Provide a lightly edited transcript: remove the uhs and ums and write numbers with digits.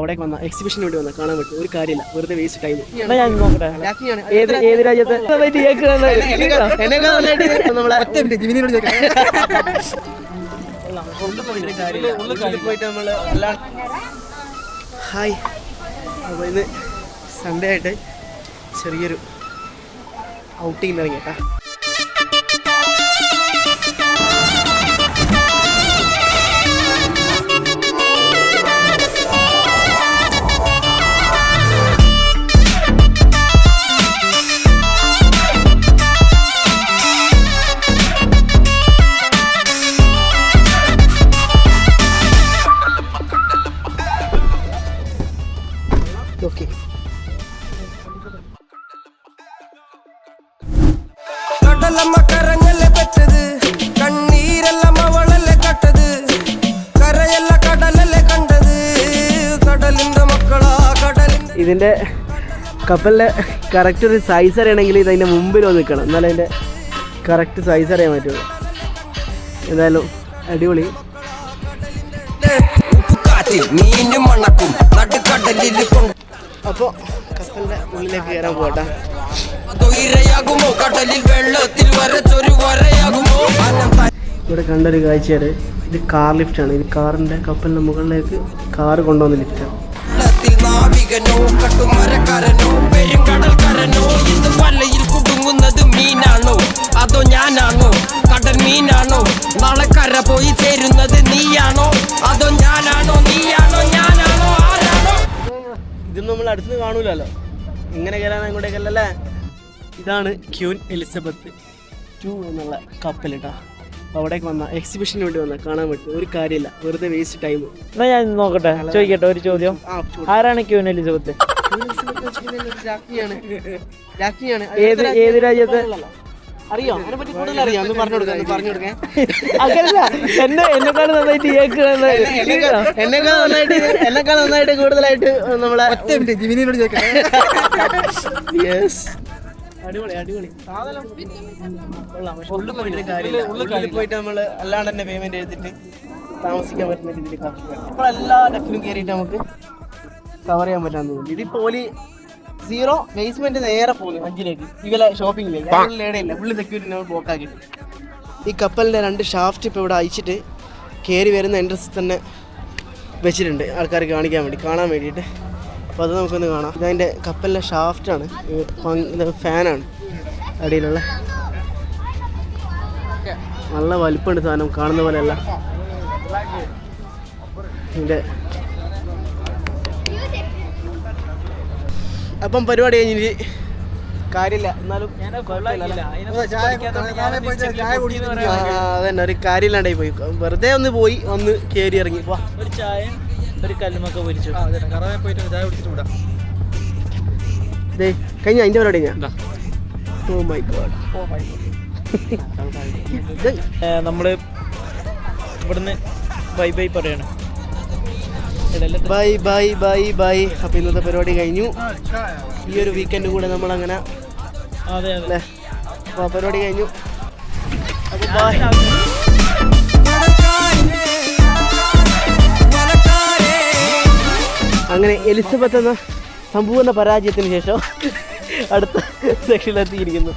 അവിടെ വന്ന എക്സിബിഷന് വേണ്ടി വന്ന കാണാൻ പറ്റും. ഒരു കാര്യമില്ല, വെറുതെ വേസ്റ്റ് ടൈം. ഞാൻ നോക്കട്ടെ ഏത് രാജ്യത്ത് പോയിട്ട് നമ്മള് എല്ലാം. ഹായ്, അപ്പോൾ ഇന്ന് സൺഡേ ആയിട്ട് ചെറിയൊരു ഔട്ടിങ്ങിന് ഇറങ്ങിട്ടാ. ഓക്കെ, കടലമ്മ കരഞ്ഞല്ലേ പെറ്റത്, കണ്ണീരെല്ലാം അവളല്ലേ കട്ടത്, കരയല്ല കടലല്ലേ കണ്ടത്, കടലിന്റെ മക്കളാ കടലിന്റെ. ഇതിൻ്റെ കപ്പലിൻ്റെ കറക്റ്റ് ഒരു സൈസ് അറിയണമെങ്കിൽ ഇതിൻ്റെ മുമ്പിൽ വന്ന് നിൽക്കണം, എന്നാലും അതിൻ്റെ കറക്റ്റ് സൈസ് അറിയാൻ പറ്റുള്ളൂ. എന്തായാലും അടിപൊളി. അപ്പോൾ കപ്പലിൻ്റെ ഉള്ളിലേക്ക് കയറാൻ പോകട്ടെ. ഇവിടെ കണ്ടൊരു കാഴ്ചയാണ്, ഇത് കാർ ലിഫ്റ്റാണ്. ഇത് കാറിൻ്റെ കപ്പലിൻ്റെ മുകളിലേക്ക് കാറ് കൊണ്ടുവന്ന ലിഫ്റ്റാണ്. നാവികനോ കട്ടുമരക്കാരനോ പെരുങ്കടൽക്കാരനോ ഇന്ന് വലയിൽ കുടുങ്ങുന്നത് മീനാണോ അതോ ഞാനാണോ? കടൽ മീനാണോ? നാളെ കര പോയി ചേരുന്നത് നീയാണോ അതോ ഞാനാണോ? നീയാണോ ഞാനാണോ ആരാണോ? ഇതൊന്നും നമ്മൾ അടുത്തുനിന്ന് കാണൂലല്ലോ, ഇങ്ങനെ കയറാൻ അങ്ങോട്ടേക്കല്ലേ. ഇതാണ് ക്യൂൻ എലിസബത്ത് 2 എന്നുള്ള കപ്പലിട്ടാ. അവിടേക്ക് വന്ന എക്സിബിഷന് വേണ്ടി വന്ന കാണാൻ പറ്റും. ഒരു കാര്യമില്ല, വെറുതെ വേസ്റ്റ് ടൈം. എന്നാ ഞാൻ നോക്കട്ടെ, ചോദിക്കട്ടെ ഒരു ചോദ്യം. ആരാണ് ക്യൂൻ എലിസബത്ത്? ഏത് രാജ്യത്ത്? അറിയോ? അതിനെപ്പറ്റി കൂടുതൽ അറിയാം, ഒന്ന് പറഞ്ഞു കൊടുക്കാൻ. അങ്ങനല്ല, എന്നെക്കാൾ നന്നായിട്ട് എന്നെക്കാൾ നന്നായിട്ട് കൂടുതലായിട്ട് നമ്മളെ അടിപൊളി അടിപൊളി ഉള്ളിൽ പോയിട്ട് നമ്മള് അല്ലാണ്ട് തന്നെ പേയ്മെന്റ് ചെയ്തിട്ട് താമസിക്കാൻ പറ്റുന്ന രീതിയിൽ ഇപ്പോൾ എല്ലാ ഡെക്കിലും കയറിയിട്ട് നമുക്ക് കവർ ചെയ്യാൻ പറ്റാൻ തോന്നുന്നു. ഇതിപ്പോ ഓലി 0 ബേസ്മെന്റ് നേരെ പോകുന്നു 5ലേക്ക്, ഇവരെ ഷോപ്പിംഗിലേക്ക്. ഇടയില്ല, ഫുള്ള് സെക്യൂരിറ്റി നമ്മൾ ബ്ലോക്ക് ആക്കിയിട്ട്. ഈ കപ്പലിൻ്റെ 2 ഷാഫ്റ്റ് ഇപ്പോൾ ഇവിടെ അയച്ചിട്ട് കയറി വരുന്ന എൻട്രൻസിൽ തന്നെ വെച്ചിട്ടുണ്ട്, ആൾക്കാർ കാണിക്കാൻ വേണ്ടി, കാണാൻ വേണ്ടിയിട്ട്. അപ്പോൾ അത് നമുക്കൊന്ന് കാണാം. ഇതതിൻ്റെ കപ്പലിൻ്റെ ഷാഫ്റ്റാണ്, ഫാനാണ് അടിയിലുള്ള. നല്ല വലിപ്പമുണ്ട് സാധനം, കാണുന്ന പോലെയല്ല. ഇതിൻ്റെ അപ്പം പരിപാടി കഴിഞ്ഞിട്ട് കാര്യമില്ല, എന്നാലും അതന്നെ ഒരു കാര്യമില്ലാണ്ടായി പോയി. വെറുതെ ഒന്ന് പോയി ഒന്ന് കയറി ഇറങ്ങി ഒരു ചായ ഒരു കല്ലുമൊക്കെ പൊരിച്ചു കഴിഞ്ഞ അതിൻ്റെ പരിപാടി ഞാൻ. ഓ മൈ ഗോഡ്, നമ്മള് ഇവിടുന്ന് ബൈ ബൈ പറയാണ്. Bye bye bye bye. അപ്പം ഇന്നത്തെ പരിപാടി കഴിഞ്ഞു. ഈ ഒരു വീക്കെൻഡ് കൂടെ നമ്മളങ്ങനെ അതെ അല്ലേ. അപ്പോൾ പരിപാടി കഴിഞ്ഞു. അപ്പോൾ ബൈ. അങ്ങനെ എലിസബത്ത് എന്ന സമ്പൂർണ്ണ പരാജയത്തിന് ശേഷം അടുത്ത സെക്ഷനിലെത്തിയിരിക്കുന്നു.